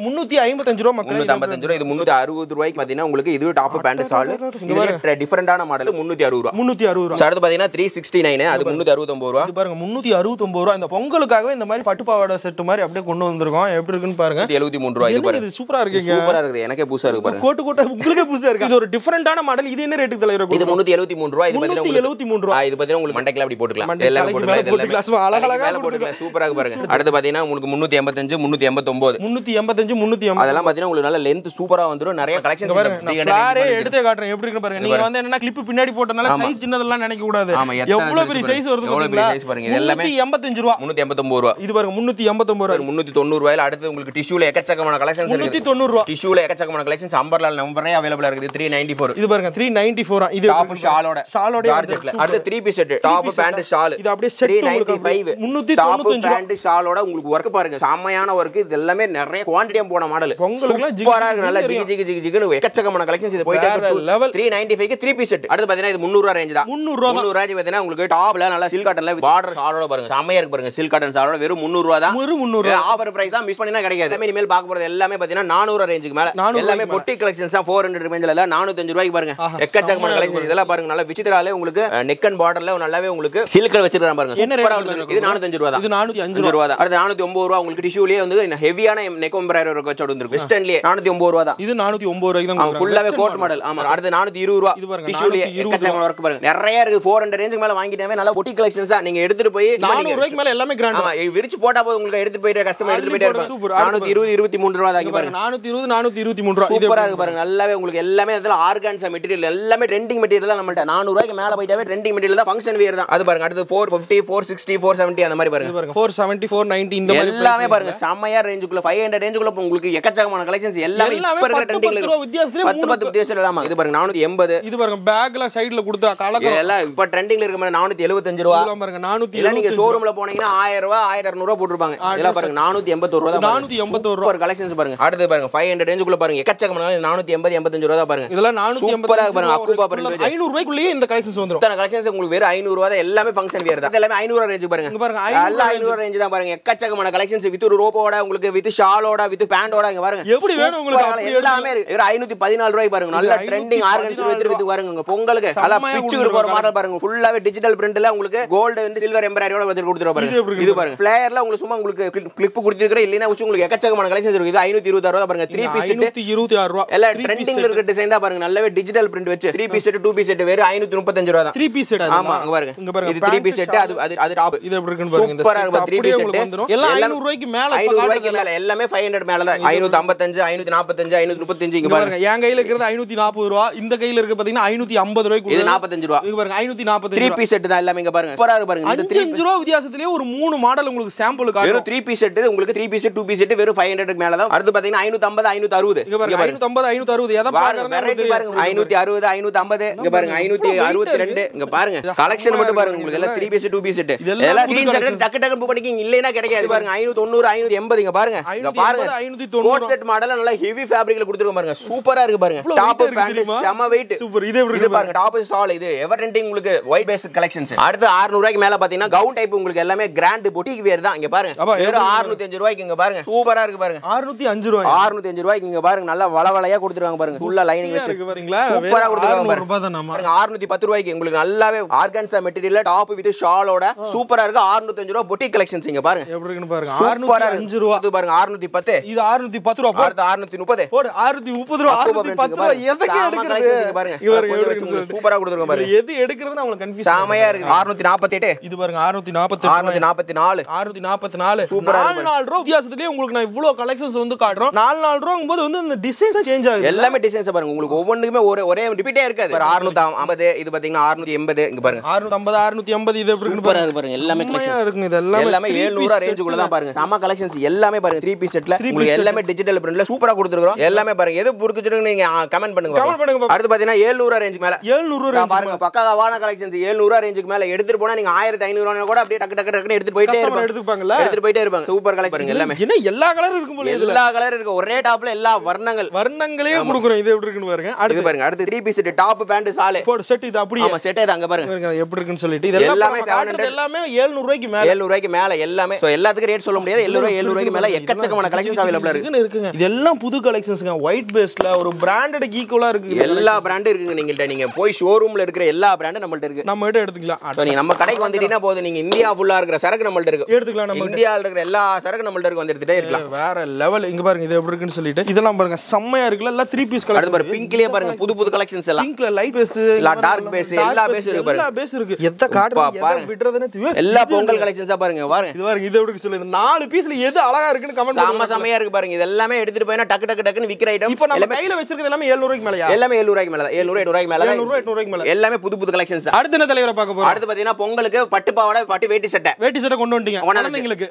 355 ரூபாய் மக்களே. 355 ரூபாய். இது 360 ரூபாய்க்கு பாத்தீங்கன்னா உங்களுக்கு இது டாப் பேண்ட் சால். இது டிஃபரண்டான மாடல் 360 ரூபாய். 360 ரூபாய். அடுத்து பாத்தீங்கன்னா 369 அது 369 ரூபாய். இது பாருங்க 369 ரூபாய். இந்த பொங்கலுக்காகவே இந்த மாதிரி பட்டு பாவாடை செட் மாதிரி அப்படியே கொண்டு வந்திருக்கோம். எப்படி இருக்குன்னு பாருங்க. 73 ரூபாய். இது பாருங்க. இது சூப்பரா இருக்குங்க. சூப்பரா இருக்குது. எனக்கே புதுசா இருக்கு பாருங்க. கோட்டு உங்களுக்கே புதுசா இருக்கு. இது ஒரு டிஃபரண்டான மாடல். இது என்ன ரேட்டுக்கு தலைவரே? இது 373 ரூபாய். இது பாத்தீங்கன்னா 373 ரூபாய். இது பாத்தீங்கன்னா உங்களுக்கு மண்டைக்குல அப்படி போட்டுக்கலாம். எல்லாமே போட்டுக்கலாம். அழகா போட்டுக்கலாம். சூப்பரா இருக்கு பாருங்க. அடுத்து பாத்தீங்கன்னா உங்களுக்கு 385 389 385 அதெல்லாம் பாத்தீங்கன்னா உங்களுக்கு நல்ல லெந்த் சூப்பரா வந்துரும். நிறைய கலெக்ஷன்ஸ் பாருங்க. ஃபிளாரே எடுத்து காட்றேன் எப்படி இருக்கு பாருங்க. நீங்க வந்து என்னன்னா கிளிப் பின்னாடி போட்டனால சைஸ் சின்னதெல்லாம் நினைக்க கூடாது. எவ்வளவு பெரிய சைஸ் வருது பாத்தீங்களா? இது எல்லாமே 385 ரூபாய். 389 ரூபாய். இது பாருங்க 389 ரூபாய். 390 ரூபாயில அடுத்து உங்களுக்கு டிஷ்யூல எக்கச்சக்கமான கலெக்ஷன்ஸ் இருக்கு. 390 ரூபாய். டிஷ்யூல எக்கச்சக்கமான கலெக்ஷன்ஸ் அம்பர்லால நம்பரே அவேலபிளா இருக்குது. 394. இது பாருங்க 394. இது டாப் ஷாலோட ஜார்ஜெட்ல. அடுத்து 3 piece set top pant shawl. இது அப்படியே செட் 395. 395 பேண்ட் ஷாலோட உங்களுக்கு வர்க் பாருங்க. செமையான வர்க். இது எல்லாமே நிறைய குவாண்டிட்டியா போன மாடல். பொங்கலுக்குலாம் சூப்பரா இருக்கு. நல்ல ஜிகு எக்கச்சக்கமான கலெக்ஷன்ஸ் இது போயிட்டே இருக்கு. 395 க்கு 3 பீஸ் செட். அடுத்து பாத்தீங்கன்னா இது 300 ரூபாய் ரேஞ்ச் தான். 300 ரூபாய் பாத்தீங்கன்னா உங்களுக்கு டாப்ல நல்ல சில்க் காட்டன்ல பார்டர் ஷாலோட பாருங்க. செமையா இருக்கு பாருங்க. சில்க் காட்டன் ஷாலோட வெறும் 300 ரூபாய் தான். 300 ஆஃபர் பிரைஸ் தான். மிஸ் பண்ணினா கிடைக்காது. இனிமேல் பார்க்க போறது எல்லாமே பாத்தீங்கன்னா 400 ரேஞ்சுக்கு மேல. எல்லாமே பொட்டி கலெக்ஷன்ஸ் தான். 400 ரேஞ்சில தான் 405 ரூபாய்க்கு பாருங்க. எக்கச்சக்கமான கலெக்ஷன்ஸ் இதெல்லாம் பாருங்க. நல்ல விசித்ராலே உங்களுக்கு நெக் அண்ட் பார்டர்ல நல்லாவே உங்களுக்கு சில்க்ல வச்சிருக்காங்க பாருங்க. சூப்பரா இருக்கு. இது 405 ரூபாய் தான். இது 405 ரூபாய் தான். அடுத்து 409 ரூபாய் உங்களுக்கு டிஷ்யூலயே வந்து ஹெவியான நெக் எம்ப்ராய்டரி வர்க் வச்சு வந்திருக்கு. வெஸ்டர்ன்லயே 409 ரூபாய் தான். இது 409 ரூபாய்க்கு தான். ஃபுல்லாவே கோட் மாடல். ஆமா. அடுத்து 420 ரூபாய். இது பாருங்க டிஷ்யூலயே எக்கச்சக்கமான வர்க் பாருங்க நிறைய இருக்கு 400 ரேஞ்சுக்கு மேல வாங்கிட்டவே நல்ல பொட்டி கலெக்ஷன்ஸ் தான் நீங்க எடுத்துட்டு போய் 400 ரூபாய்க்கு மேல எல்லாமே கிராண்ட் ஆமா விரிச்சு போட்டா போதும் உங்களுக்கு எடுத்துட்டு போயிட்டு கஸ்டமர் எடுத்துட்டு போயிட்டே இருப்பாங்க 420 23 ரூபாய் தான் பாருங்க 420 423 ரூபாய் சூப்பரா இருக்கு பாருங்க நல்லாவே உங்களுக்கு எல்லாமே அதல ஆர்கான்ஸா மெட்டீரியல் எல்லாமே ட்ரெண்டிங் மெட்டீரியல் தான் நம்மள்ட்ட 400 ரூபாய்க்கு மேல போயிட்டாவே ட்ரெண்டிங் மெட்டீரியல் தான் ஃபங்க்ஷன் வியர் தான் அது பாருங்க அடுத்து 450 460 470 அந்த மாதிரி பாருங்க 470 490 இந்த மாதிரி எல்லாமே பாருங்க செமையா ரேஞ்சுக்குள்ள 500 ரேஞ்சுக்குள்ள உங்களுக்கு எக்கச்சக்கமான கலெக்ஷன்ஸ் எல்லாமே இப்ப இருக்க ட்ரெண்டிங்ல 10 வித்தியாசத்திலே 10 வித்தியாசம் இல்லாம இது பாருங்க 480 இது பாருங்க பேக்ல சைடுல கொடுத்த கலகம் எல்லாம் இப்ப ட்ரெண்டிங்ல இருக்க மாதிரி 475 ரூபாய் இதெல்லாம் பாருங்க 400 இல்ல நீங்க ஷோரூம்ல போனீங்கன்னா 1000 ரூபாய் 1200 ரூபாய் போட்டுருப்பாங்க இதெல்லாம் பாருங்க 481 ரூபாய் தான் 481 ரூபாய் ஒரு கலெக்ஷன்ஸ் பாருங்க அடுத்து பாருங்க 500 ரேஞ்சுக்குள்ள பாருங்க எக்கச்சக்கமான 480 85 ரூபாய் தான் பாருங்க இதெல்லாம் 480 சூப்பரா பாருங்க அக்குபா பிரிண்ட் 500 ரூபாய்க்குள்ளே இந்த கலெக்ஷன்ஸ் வந்துரும் இத்தனை கலெக்ஷன்ஸ் உங்களுக்கு வெறும் 500 ரூபாய் தான் எல்லாமே ஃபங்க்ஷன் வியர் தான் எல்லாமே 500 ரேஞ்ச் பாருங்க இங்க பாருங்க எல்லாம் 500 ரேஞ்ச் தான் பாருங்க எக்கச்சக்கமான கலெக்ஷன்ஸ் வித் ரோப்போட உங்களுக்கு வித் ஷாலோட வித் பேண்டோட இங்க பாருங்க எப்படி வேணும் உங்களுக்கு அப்படி எல்லாமே இருக்கு 514 ரூபாய் பாருங்க நல்ல ட்ரெண்டிங் ஆர்கன்ஸ் வித் பாருங்க பொங்கலுக்கு நல்லா பிச்சுக்கு போற மாடல் பாருங்க ஃபுல்லாவே டிஜிட்டல் பிரிண்ட்ல உங்களுக்கு கோல்ட் வந்து சில்வர் எம்ப்ராய்டரியோட வந்து கொடுத்துறோம் பாருங்க இது பாருங்க ஃபிளேயர்ல உங்களுக்கு சும்மா உங்களுக்கு கிளிப் கொடுத்திருக்கிற இல்லனா உங்களுக்கு எக்கச்சக்கமான கலெக்ஷன்ஸ் இருக்கு இது 526 ரூபாய் பாருங்க 3 பீஸ் செட் 526 ரூபாய் எல்லாம் ட்ரெண்டிங்ல இருக்க டிசைன் தான் பாருங்க நல்லாவே டிஜிட்டல் பிரிண்ட் வச்சு 3 பீஸ் செட் 2 பீஸ் செட் வேற 535 ரூபாய் தான் 3 பீஸ் செட் ஆமா அங்க பாருங்க இது 3 பீஸ் செட் அது டாப் இது எப்படி இருக்குன்னு பாருங்க இந்த சூப்பரா இருக்கு 3 பீஸ் செட் எல்லாம் 500 ரூபாய்க்கு மேல 500 ரூபாய்க்கு மேல எல்லாமே 500 மேல தான் 555 545 535 இங்க பாருங்க என் கையில இருக்குது 540 ரூபாய் இந்த கையில இருக்கு பாத்தீங்கன்னா 550 ரூபாய்க்கு இது 45 ரூபாய் இங்க பாருங்க 545 3 பீஸ் செட் தான் எல்லாமே இங்க பாருங்க சூப்பரா இருக்கு பாருங்க இந்த 5 ரூபாய் வித்தியாசத்திலே ஒரு 3 மாடல் உங்களுக்கு சாம்பிள் காட்டுறோம் வெறும் 3 பீஸ் செட் உங்களுக்கு 3 பீஸ் செட் 2 பீஸ் செட் வெறும் 500 க்கு மேல தான் அடுத்து பாத்தீங்கன்னா 550 560 இங்க பாருங்க 550 560 எதை வெரைட்டி பாருங்க 560 550 இங்க பாருங்க 562 இங்க பாருங்க கலெக்ஷன் மட்டும் பாருங்க உங்களுக்கு எல்லாம் 3 பீஸ் 2 பீஸ் செட் எல்லாம் ஸ்கிரீன் ஷாட் டக்கு டக்கு புக் பண்ணிக்கிங்க இல்லைனா கிடைக்காது பாருங்க 590 580 இங்க பாருங்க இங்க பாருங்க 590 கோட் செட் மாடல் நல்லா ஹெவி ஃபேப்ரிக்ல கொடுத்துருக்கோம் பாருங்க சூப்பரா இருக்கு பாருங்க டாப் பேண்ட் செம வெயிட் சூப்பர் இது எப்படி பாருங்க டாப் ஸ்டால் இது எவர் ட்ரெண்டிங் உங்களுக்கு ஒயிட் பேஸ் கலெக்ஷன்ஸ் அடுத்து 600 ரூபாய்க்கு மேல பாத்தீங்கன்னா கவுன் டைப் உங்களுக்கு எல்லாமே கிராண்ட் பொட்டிக் வேர் தான் இங்க பாருங்க வெறும் 605 ரூபாய்க்கு இங்க பாருங்க சூப்பரா இருக்கு பாருங்க 605 ரூபாய் 605 ரூபாய்க்கு இங்க பாருங்க நல்லா வளவளையா கொடுத்துருவாங்க பாருங்க ஃபுல்லா லைனிங் வச்சு இருக்கு பாருங்களா சூப்பரா கொடுத்துருவாங்க ரூபாய் தான் பாருங்க 610 ரூபாய்க்கு உங்களுக்கு நல்லாவே ஆர்கான்ஸா மெட்டீரியல்ல டாப் வித் ஷாலோட சூப்பரா இருக்கு 605 ரூபாய் பொட்டிக் கலெக்ஷன்ஸ் இங்க பாருங்க எப்படி இருக்குன்னு பாருங்க 605 ரூபாய் இது பாருங்க 610 இது 610 ரூபாய் அடுத்து 630 போடு 630 ரூபாய் 610 ரூபாய் எதுக்கு எடுக்குறது பாருங்க இவங்க சூப்பரா கொடுத்துருவாங்க பாருங்க எது எடுக்குறதுன்னு உங்களுக்கு கன்ஃபியூஸ் சாமையா இருக்கு 648 இது பாருங்க 644 644 சூப்பரா 4 ரூபாய் வித்தியாசத்திலே உங்களுக்கு நான் இவ்ளோ கலெக்ஷன்ஸ் வந்து காட்றோம் 4 ரூபாய்ங்கும்போது வந்து இந்த டிசைன்ஸ் சேஞ்ச் ஆகுது எல்லாமே டிசைன்ஸ் பாருங்க உங்களுக்கு ஒவ்வொன்றுக்குமே ஒரே ரிப்பீட்டே இருக்காது 650 இது பாத்தீங்கன்னா 680 இங்க பாருங்க 650 680 இது எப்படி சூப்பரா இருக்கு பாருங்க எல்லாமே கலெக்ஷன்ஸ் இருக்கு இது எல்லாமே 700 ரேஞ்சுக்குள்ள தான் பாருங்க சம கலெக்ஷன்ஸ் எல்லாமே பாருங்க 3 பீஸ் செட்ல உங்களுக்கு எல்லாமே டிஜிட்டல் பிரிண்ட்ல சூப்பரா கொடுத்துருக்கோம் எல்லாமே பாருங்க எது புடிச்சிருக்கு நீங்க கமெண்ட் பண்ணுங்க அடுத்து பாத்தீங்கன்னா 700 ரேஞ்ச் மேல 700 ரேஞ்ச் பாருங்க பக்காவான கலெக்ஷன்ஸ் 700 ரேஞ்சுக்கு மேல எடுத்துட்டு போனா நீங்க 1500 ரூபாய் கூட அப்படியே டக்கு டக்கு டக்குன்னு எடுத்துட்டு போயிட்டே இருப்பாங்க எடுத்துட்டு போயிட்டே இருப்பாங்க சூப்பர் கலெக்ஷன் எல்லாமே என்ன எல்லா கலர் இருக்கும் போல எல்லா கலர் இருக்கு ஒரே டாப்ல எல்லா வர்ணங்களே கொடுக்குறோம் இது எப்படி இருக்குன்னு பாருங்க அடுத்து பாருங்க அடுத்து 3 பீஸ் செட் டாப் பேண்ட் சாலே போடு செட் இது அப்படியே ஆமா செட் இது அங்க பாருங்க எப்படி இருக்குன்னு சொல்லிட்டு இதெல்லாம் எல்லாமே 700 எல்லாமே 700 ரூபாய்க்கு மேல 700 ரூபாய்க்கு மேல எல்லாமே சோ எல்லாத்துக்கும் ரேட் சொல்ல முடியாது 700 ரூபாய்க்கு மேல எக்கச்சக்கமான கலெக்ஷன்ஸ் அவேலபிளா இருக்குங்க இதெல்லாம் புது கலெக்ஷன்ஸ்ங்க ஒயிட் பேஸ்ல ஒரு பிராண்டட் ஈக்குவலா இருக்கு எல்லா பிராண்டும் இருக்குங்க நீங்கள்ட்ட நீங்க போய் ஷோரூம்ல இருக்கிற எல்லா பிராண்டும் நம்மள்ட்ட இருக்கு நம்ம கிட்ட எடுத்துக்கலாம் சோ நீங்க நம்ம கடைக்கு வந்துட்டீங்கன்னா போதும் நீங்க இந்தியா ஃபுல்லா இருக்கிற சரக்கு நம்மள்ட்ட இருக்கு எடுத்துக்கலாம் நம்ம இந்தியால இருக்கிற எல்லா சரக்கு நம்மள்ட்ட இருக்கு வந்து எடுத்துட்டே இருக்கலாம் வேற லெவல் இங்க பாருங்க இது எப்படி இருக்குன்னு சொல்லிட்டு இதெல்லாம் பாருங்க செம்மையா இருக்குல எல்லாம் 3 பீஸ் கலெக்ஷன் அடுத்து பாருங்க பிங்க்லயே பாருங்க புது கலெக்ஷன்ஸ் எல்லாம் பிங்க்ல லைட் பேஸ் இல்ல டார்க் பேஸ் எல்லா பேஸ் இருக்கு பாருங்க எல்லா பேஸ் இருக்கு எத காட்டுங்க எத விட்றதுனே தெரியும் எல்லா பொங்கல் கலெக்ஷன்ஸா பாருங்க பாருங்க இது பாருங்க இது எப்படி சொல்லுங்க 4 பீஸ்ல எது அழகா இருக்குன்னு கமெண்ட் பண்ணுங்க செமையா இருக்கு பாருங்க இது எல்லாமே எடுத்துட்டு போய்னா டக்கு டக்கு டக்குன்னு விக்கிற ஐட்டம் இப்போ நம்ம கையில வச்சிருக்கிறது எல்லாமே 700 ரூபாய்க்கு மேலயா எல்லாமே 700 ரூபாய்க்கு மேல 700 800 ரூபாய்க்கு மேல 700 800 ரூபாய்க்கு மேல எல்லாமே புது கலெக்ஷன்ஸ் அடுத்து என்ன தலைவரை பார்க்க போறோம் அடுத்து பாத்தீங்கன்னா பொங்கலுக்கு பட்டு பாவாடை பட்டு வேட்டி சட்டை கொண்டு வந்துட்டீங்க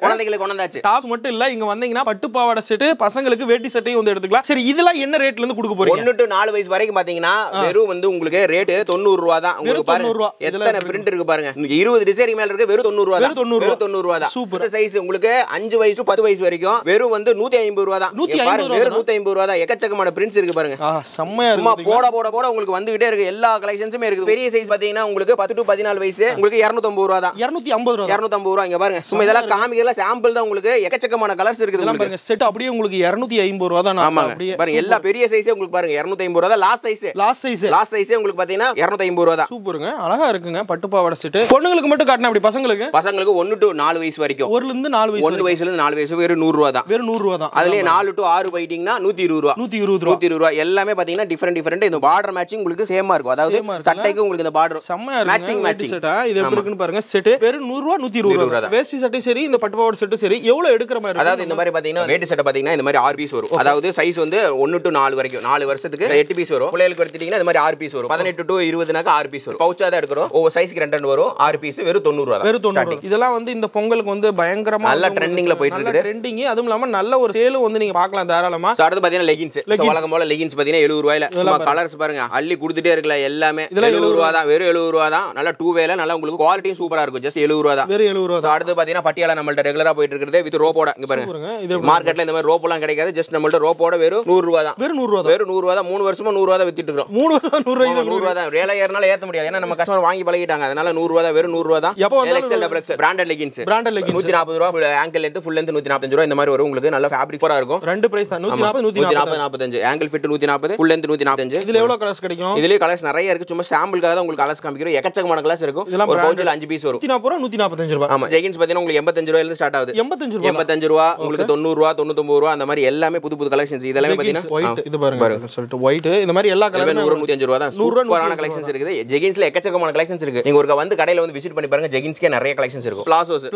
குழந்தைகளுக்கு கொண்டு வந்தாச்சு டாப் மட்டும் இல்ல இங்க வந்தீங்கன்னா பட்டு பாவாடை செட் பசங்களுக்கு வேட்டி சட்டையும் வந்து எடுத்துக்கலாம் சரி இதெல்லாம் என்ன ரேட்ல இருந்து கொடுக்க போறீங்க 1 to 4 வயசு வரைக்கும் பாத்தீங்கன்னா வெறும் வந்து உங்களுக்கு ரேட் 90 ரூபாய் தான் உங்களுக்கு பாருங்க எத்தனை பிரிண்ட் இருக்கு பாருங்க 20 டிசைன் மேல இருக்கு வெறும் 90 ரூபாய் தான் வெறும் 90 ரூபாய் தான் சூப்பர் சைஸ் உங்களுக்கு 5 வயசு 10 வயசு வரைக்கும் வெறும் வந்து 150 ரூபாய் தான் பாருங்க வெறும் 150 ரூபாய் தான் எக்கச்சக்கமான பிரிண்ட்ஸ் இருக்கு பாருங்க செம்மையா இருக்கு சும்மா போட உங்களுக்கு வந்துகிட்டே இருக்கு எல்லா கலெக்ஷன்ஸுமே இருக்கு பெரிய சைஸ் பாத்தீங்கன்னா உங்களுக்கு 10 to 14 வயசு உங்களுக்கு 250 ரூபாய் தான் 250 ரூபாய் இங்க பாருங்க சும்மா இதெல்லாம் காமிக்கல சாம்பிள் தான் உங்களுக்கு எக்கச்சக்கமான கலர்ஸ் இருக்குது பாருங்க செட் அப்படியே உங்களுக்கு 250 ரூபாய் தான் அப்படியே பாருங்க எல்லா பெரிய சைஸே உங்களுக்கு பாருங்க 250 ரூபாய் தான் லாஸ்ட் சைஸே உங்களுக்கு பாத்தீங்கன்னா 250 ரூபாய் தான் சூப்பருங்க அழகா இருக்குங்க பட்டு பாவாடை செட் பொண்ணுங்களுக்கு மட்டும் காட்டணும் அப்படி பசங்களுக்கு 1 to 4 வயசு வரைக்கும் 1 ல இருந்து 4 வயசு 1 வயசுல இருந்து 4 வயசு வெறும் 100 ரூபாய் தான் வெறும் 100 ரூபாய் தான் அதுலயே 4 to 6 போயிட்டீங்கன்னா 120 ரூபாய் 120 ரூபாய் எல்லாமே பாத்தீங்கன்னா டிஃபரண்ட் இந்த பார்டர் மேட்சிங் உங்களுக்கு உங்களுக்கு சேமா இருக்கும். அதாவது சட்டைக்கு உங்களுக்கு இந்த பார்டர் செம்மையா மேட்சிங் இருக்கு செட்டா. இது எப்படி இருக்குன்னு பாருங்க. செட் வெறும் 100 ரூபாய் 120 ரூபாய். வேஷ்டி சட்டை சரி இந்த பட்டு பாவாடை செட் சரி எவ்வளவு எடுக்கிற மாதிரி. அதாவது இந்த மாதிரி பாத்தீங்கன்னா வேட்டி செட்டை பாத்தீங்கன்னா இந்த மாதிரி 6 பீஸ் வரும். அதாவது சைஸ் வந்து 1 to 4 வரைக்கும் 4 வருஷத்துக்கு 8 பீஸ் வரும். பிள்ளைகளுக்கு எடுத்துட்டீங்கன்னா இந்த மாதிரி 6 பீஸ் வரும். 18 to 20னாக்க 6 பீஸ் வரும். பவுச்சா தான் எடுக்கிறோம். ஒவ்வொரு சைஸ்க்கு 2 வரும். 6 பீஸ் வெறும் 90 ரூபாய். வெறும் 90. இதெல்லாம் வந்து இந்த பொங்கலுக்கு வந்து பயங்கரமா நல்ல ட்ரெண்டிங்ல போயிட்டு இருக்குது. ட்ரெண்டிங் அதுவும் இல்லாம நல்ல ஒரு சேலும் வந்து நீங்க பார்க்கலாம் தாராளமா. அடுத்து பாத்தீங்கன்னா லெகின்ஸ். வழக்கம் போல லெகின்ஸ் பாத்தீங்கன்னா 70 ரூபாயில. சும்மா கலர்ஸ் பாருங்க அள்ளி கொடுத்துட்டே இருக்கல எல்லாமே. 70 ரூபாய் தான். வெறும் 70 ரூபாய் தான். நல்ல டூ வேல நல்ல உங்களுக்கு குவாலிட்டியும் சூப்பரா இருக்கும். ஜஸ்ட் 70 ரூபாய் தான். வெறும் 70 ரூபாய். அடுத்து பாத்தீங்கன்னா பட்டியாலா நம்மள்ட்ட ரெகுலரா போயிட்டு இருக்குது வித் ரோப்போட. இங்க பாருங்க மார்க்கெட்ல இந்த மாதிரி ரோப்போலாம் கிடைக்காது. ஜஸ்ட் நம்மள்ட்ட ரோப்போட வெறும் 100 ரூபாய் தான். வெறும் 100 ரூபாய். வெறும் 100 ரூபாய் தான். 3 வருஷமா 100 ரூபாய் தான் வித்துட்டு இருக்கோம். 3 வருஷம் 100 ரூபாய். 100 ரூபாய் தான். ரேல ஏறனால ஏத்த முடியாது. ஏன்னா நம்ம கஸ்டமர் வாங்கி பழகிட்டாங்க. அதனால 100 ரூபாய் தான். வெறும் 100 ரூபாய் தான். XL double XL branded leggings. 140 ரூபாய். ஆங்கிள் லென்த் ஃபுல் லென்த் 145 ரூபாய். இந்த மாதிரி வரும். உங்களுக்கு நல்ல ஃபேப்ரிக் போரா இருக்கும். ரெண்டு பிரைஸ் தான். 140 145. Angle fit 140 full length 145. இதுல எவ்வளவு கலர்ஸ் கிடைக்கும்? இதுலயே கலர்ஸ் நிறைய இருக்கு. சும்மா சாம்பிளுக்காக தான் உங்களுக்கு கலர்ஸ் காமிக்கிறோம். எக்கச்சக்கமான கலர்ஸ் இருக்கும். ஒரு பவுச்ல 5 பீஸ் வரும். 145 ரூபாய். ஆமா ஜெகின்ஸ் பாத்தீங்கன்னா உங்களுக்கு 85 ரூபாயில இருந்து ஸ்டார்ட் ஆகுது. 85 ரூபாய் உங்களுக்கு 90 ரூபாய் 99 ரூபாய் அந்த மாதிரி எல்லாமே புது புது கலெக்ஷன்ஸ். இதெல்லாம் பாத்தீங்கன்னா ஒயிட் இது பாருங்க சொல்லிட்டு ஒயிட் இந்த மாதிரி எல்லா கலரும் 105 ரூபாய் தான். சூப்பரான கலெக்ஷன்ஸ் இருக்குது. ஜெகின்ஸ்ல எக்கச்சக்கமான கலெக்ஷன்ஸ் இருக்கு. நீங்க ஒருக்க வந்து கடையில வந்து விசிட் பண்ணி பாருங்க. ஜெகின்ஸ்க்கே நிறைய கலெக்ஷன்ஸ் இருக்கும். பிளாசோஸ்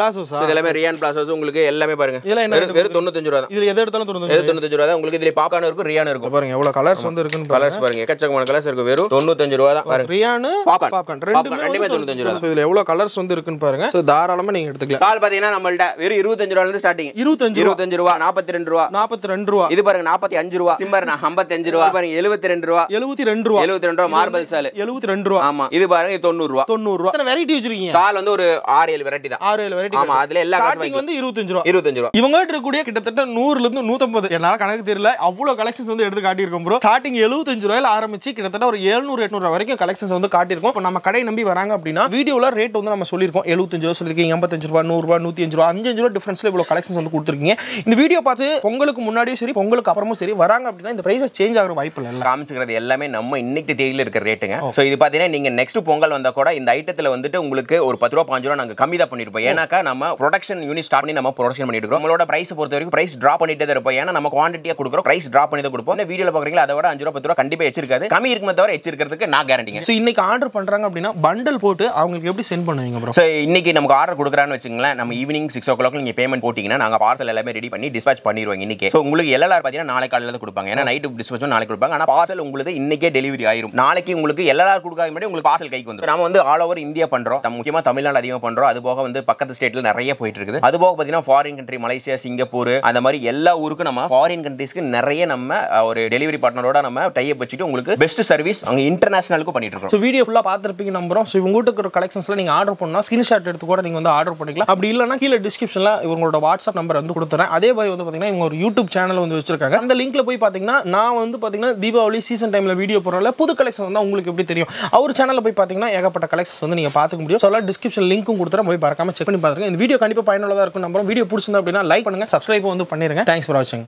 இதெல்லாம் ரியான் பிளாசோஸ் உங்களுக்கு எல்லாமே பாருங்க. வெறும் 95 ரூபாய் தான். இதுல எது எடுத்தாலும் 95 ரூபாய் தான். உங்களுக்கு இதுல பாப்கார்ன் இருக்கும் ரியான் இருக்கும். பாருங்க எவ்வளவு கலர்ஸ் வந்து இருக்குன்னு கலர்ஸ் பாருங்க. எக்கச்சக்கமான கலர்ஸ் இருக்கு. வெறும் 95 ரூபாய் தான். பாருங்க ரியான் பாப்கார்ன் ரெண்டுமே 95 ரூபாய். இதுல எவ்வளவு கலர்ஸ் வந்து இருக்குன்னு பாருங்க. சோ தாராளமா நீங்க எடுத்துக்கலாம். சால் பாத்தீங்கன்னா நம்மள்ட்ட வெறும் 25 ரூபாயில இருந்து ஸ்டார்டிங். 25 ரூபாய் 42 ரூபாய் 42 ரூபாய். இது பாருங்க 45 ரூபாய். சிம்பர் 55 ரூபாய். பாருங்க 72 ரூபாய் 72 ரூபாய் 72 ரூபாய் மார்பிள் சால் 72 ரூபாய். ஆமா இது பாருங்க 90 ரூபாய் 90 ரூபாய். எத்தனை வெரைட்டி வச்சிருக்கீங்க? சால் வந்து ஒரு 6-7 வெரைட்டி தான். 6-7 வெரைட்டி. ஆமா அதுல எல்லா ஸ்டார்டிங் வந்து 25 ரூபாய். 25 ரூபாய். இவங்க கிட்ட இருக்கக்கூடிய கிட்டத்தட்ட 100ல இருந்து 150 என்னால கணக்கு தெரியல அவ்வளவு கலெக்ஷன்ஸ் வந்து எடுத்து காட்டியிருக்கோம் ப்ரோ. ஸ்டார்டிங் 75 ரூபாயில ஆரம்பிச்சு கிட்டத்தட்ட ஒரு 700-800 ரூபாய் வரைக்கும் கலெக்ஷன்ஸ் வந்து காட்டியிருக்கோம். இப்போ நம்ம கடை நம்பி வராங்க அப்படின்னா வீடியோல ரேட் வந்து நம்ம சொல்லியிருக்கோம். 75 ரூபாய் சொல்லிருக்கீங்க, 85 ரூபாய், 100 ரூபாய், 105 ரூபாய், 5 ரூபாய் டிஃபரன்ஸ்ல இவ்வளவு கலெக்ஷன்ஸ் வந்து கொடுத்துருக்கீங்க. இந்த வீடியோ பார்த்து பொங்கலுக்கு முன்னாடியும் சரி பொங்கலுக்கு அப்புறமும் சரி வராங்க அப்படின்னா இந்த பிரைஸ் சேஞ்ச் ஆகிற வாய்ப்பு இல்லை. காமிச்சுக்கிறது எல்லாமே நம்ம இன்னைக்கு தேதியில இருக்கிற ரேட்டுங்க. சோ இது பாத்தீங்கன்னா நீங்க நெக்ஸ்ட் பொங்கல் வந்தா கூட இந்த ஐட்டத்துல வந்துட்டு உங்களுக்கு ஒரு 10 ரூபாய் 5 ரூபாய் நாங்க கம்மி தான் பண்ணிருப்போம். ஏன்னாக்கா நம்ம ப்ரொடக்ஷன் யூனிட் ஸ்டார்ட் பண்ணி நம்ம ப்ரொடக்ஷன் பண்ணிட்டு இருக்கோம். நம்மளோட பிரைஸ் பொறுத்த வரைக்கும் பிரைஸ் டிராப் பண்ணிட்டே தான் இருப்போம். ஏன்னா நம்ம குவான்டிட்டியா கொடுக்குறோம். பிரைஸ் டிராப் பண்ணி தான் கொடுப்போம். இந்த வீடியோல பாக்குறீங்களா அதை விட 5 ரூபாய் 10 ரூபாய் கண்டிப்பா எச்சிருக்காது. கம்மி இருக்குமே தவிர எச்சிருக்கிறதுக்கு நான் கேரண்டிங்க. சோ இன்னைக்கு ஆர்டர் பண்றாங்க அப்படின்னா பண்டல் போட்டு அவங்களுக்கு எப்படி சென்ட் பண்ணுவீங்க ப்ரோ? சோ இன்னைக்கு நமக்கு ஆர்டர் கொடுக்குறான்னு வச்சுங்களேன். நம்ம ஈவினிங் 6 o'clock நீங்க பேமெண்ட் போட்டீங்கன்னா நாங்க பார்சல் எல்லாமே ரெடி பண்ணி டிஸ்பாச் பண்ணிடுவோம் இன்னைக்கு. சோ உங்களுக்கு LLR பாத்தீங்கன்னா நாளை காலையில தான் கொடுப்பாங்க. ஏன்னா நைட் டிஸ்பாச் நாளைக்கு கொடுப்பாங்க. ஆனா பார்சல் உங்களுக்கு இன்னைக்கே டெலிவரி ஆயிரும். நாளைக்கு உங்களுக்கு LLR கொடுக்காத முன்னாடி உங்களுக்கு பார்சல் கைக்கு வந்துரும். நாம வந்து ஆல் ஓவர் இந்தியா பண்றோம். முக்கியமா தமிழ்நாடு அதிகமா பண்றோம். அது போக வந்து பக்கத்து ஸ்டேட்ல நிறைய போயிட்டு இருக்குது. அது போக பாத்தீங்கன்னா ஃபாரின் கண்ட்ரி மலேசியா சிங்கப்பூர் அந்த மாதிரி எல்லா ஊருக்கும் நம்ம ஃபாரின் கண்ட்ரீஸ்க்கு நிறைய நம்ம ஒரு டெலிவரி பார்ட்னரோட நம்ம டை அப் வச்சுட்டு உங்களுக்கு பெஸ்ட் சர்வீஸ் அங்க இன்டர்நேஷனலுக்கு பண்ணிட்டு இருக்கோம். சோ வீடியோ ஃபுல்லா பார்த்திருப்பீங்க நம்புறோம். சோ இவங்க கிட்ட இருக்கிற கலெக்ஷன்ஸ்ல நீங்க ஆர்டர் பண்ணா ஸ்கிரீன்ஷாட் எடுத்து கூட நீங்க வந்து ஆர்டர் பண்ணிக்கலாம். அப்படி இல்லனா கீழ டிஸ்கிரிப்ஷன்ல இவங்களோட வாட்ஸ்அப் நம்பர் வந்து கொடுத்துறேன். அதே மாதிரி வந்து பாத்தீங்கன்னா இவங்க ஒரு யூடியூப் சேனல் வந்து வச்சிருக்காங்க. அந்த லிங்க்ல போய் பாத்தீங்கன்னா நான் வந்து பாத்தீங்கன்னா தீபாவளி சீசன் டைம்ல வீடியோ போறனால புது கலெக்ஷன் வந்து உங்களுக்கு எப்படி தெரியும். அவர் சேனல்ல போய் பாத்தீங்கன்னா ஏகப்பட்ட கலெக்ஷன்ஸ் வந்து நீங்க பாத்துக்க முடியும். சோ டிஸ்கிரிப்ஷன் லிங்க்கும் கொடுத்துறேன். போய் மறக்காம செக் பண்ணி பாருங்க. இந்த வீடியோ கண்டிப்பா பயனுள்ளதா இருக்கும் நம்புறோம். வீடியோ பிடிச்சிருந்தா அப்படின்னா லைக் பண்ணுங்க, சப்ஸ்கிரைப் வந்து பண்ணிருங்க. தேங்க்ஸ் ஃபார் வாட்சிங்.